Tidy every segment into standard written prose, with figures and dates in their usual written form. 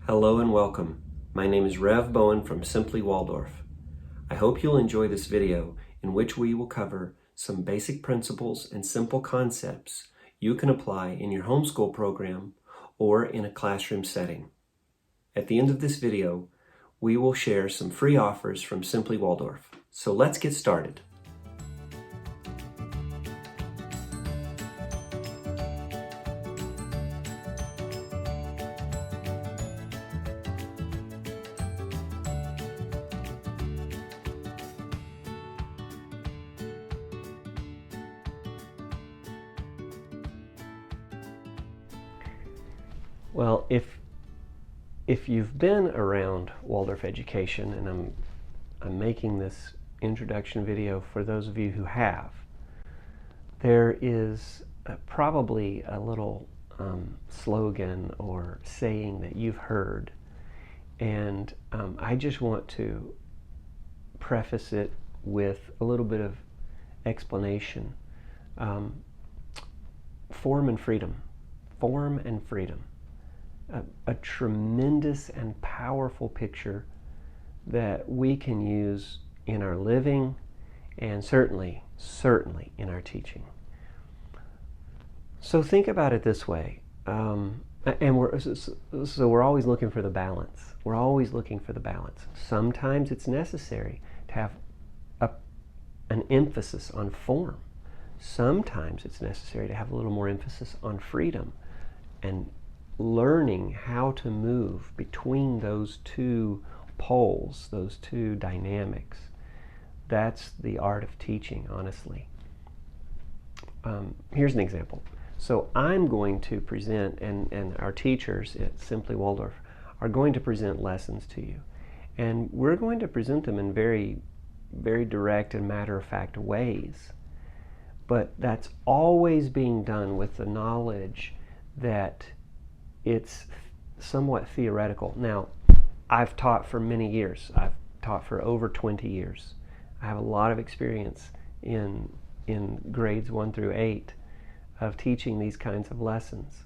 Hello and welcome. My name is Rev Bowen from Simply Waldorf. I hope you'll enjoy this video in which we will cover some basic principles and simple concepts you can apply in your homeschool program or in a classroom setting. At the end of this video, we will share some free offers from Simply Waldorf. So let's get started. Well, if you've been around Waldorf education, and I'm making this introduction video for those of you who have, there is probably a little slogan or saying that you've heard, and I just want to preface it with a little bit of explanation. Form and freedom. Form and freedom. A tremendous and powerful picture that we can use in our living and certainly in our teaching. So think about it this way, and we're always looking for the balance. We're always looking for the balance. Sometimes it's necessary to have an emphasis on form. Sometimes it's necessary to have a little more emphasis on freedom and learning how to move between those two poles, those two dynamics. That's the art of teaching, honestly. Here's an example. So I'm going to present, and our teachers at Simply Waldorf are going to present lessons to you. And we're going to present them in very, very direct and matter-of-fact ways. But that's always being done with the knowledge that it's somewhat theoretical. Now, I've taught for many years. I've taught for over 20 years. I have a lot of experience in grades 1 through 8 of teaching these kinds of lessons.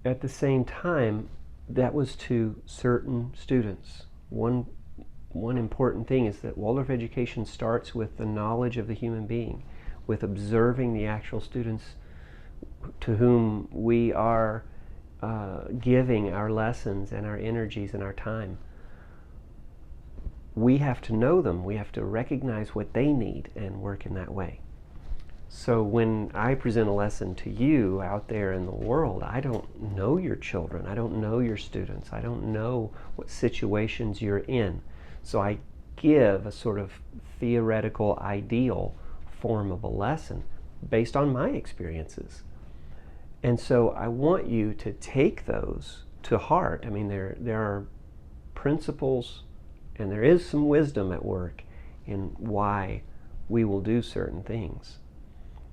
At the same time, that was to certain students. One important thing is that Waldorf education starts with the knowledge of the human being, with observing the actual students to whom we are giving our lessons and our energies and our time. We have to know them. We have to recognize what they need and work in that way. So when I present a lesson to you out there in the world, I don't know your children. I don't know your students. I don't know what situations you're in. So I give a sort of theoretical, ideal form of a lesson based on my experiences. And so I want you to take those to heart. I mean, there are principles and there is some wisdom at work in why we will do certain things.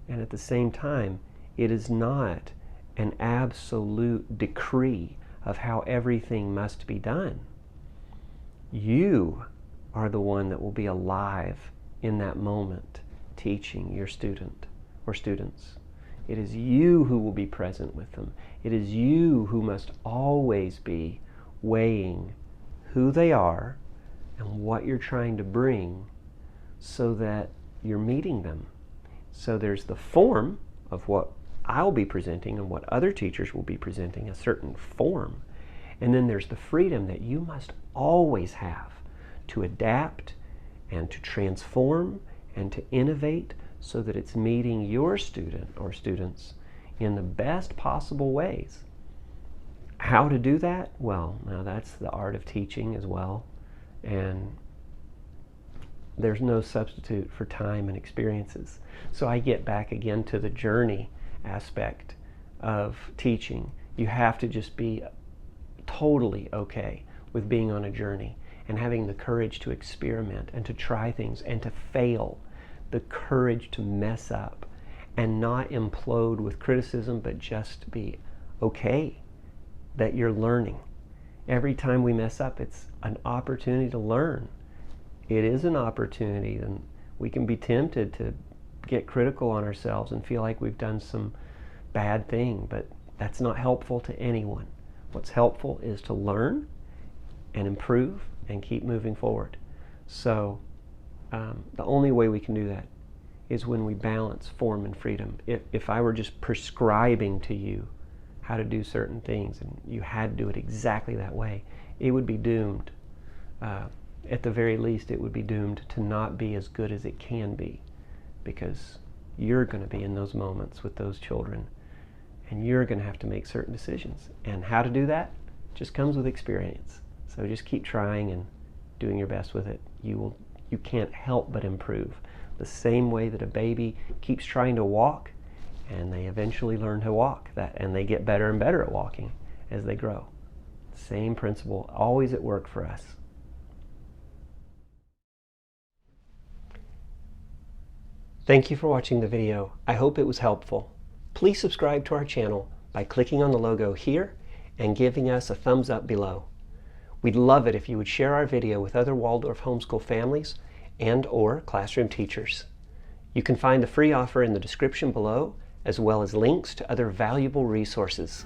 And at the same time, it is not an absolute decree of how everything must be done. You are the one that will be alive in that moment, teaching your student or students. It is you who will be present with them. It is you who must always be weighing who they are and what you're trying to bring so that you're meeting them. So there's the form of what I'll be presenting and what other teachers will be presenting, a certain form. And then there's the freedom that you must always have to adapt and to transform and to innovate so that it's meeting your student or students in the best possible ways. How to do that? Well, now that's the art of teaching as well. And there's no substitute for time and experiences. So I get back again to the journey aspect of teaching. You have to just be totally okay with being on a journey and having the courage to experiment and to try things and to fail, the courage to mess up and not implode with criticism, but just be okay that you're learning. Every time we mess up, it's an opportunity to learn. It is an opportunity, and we can be tempted to get critical on ourselves and feel like we've done some bad thing, but that's not helpful to anyone. What's helpful is to learn and improve and keep moving forward. So the only way we can do that is when we balance form and freedom. If I were just prescribing to you how to do certain things and you had to do it exactly that way, it would be doomed. At the very least, it would be doomed to not be as good as it can be, because you're going to be in those moments with those children and you're going to have to make certain decisions. And how to do that just comes with experience. So just keep trying and doing your best with it. You can't help but improve. The same way that a baby keeps trying to walk and they eventually learn to walk, and they get better and better at walking as they grow. Same principle, always at work for us. Thank you for watching the video. I hope it was helpful. Please subscribe to our channel by clicking on the logo here and giving us a thumbs up below. We'd love it if you would share our video with other Waldorf homeschool families and/or classroom teachers. You can find the free offer in the description below, as well as links to other valuable resources.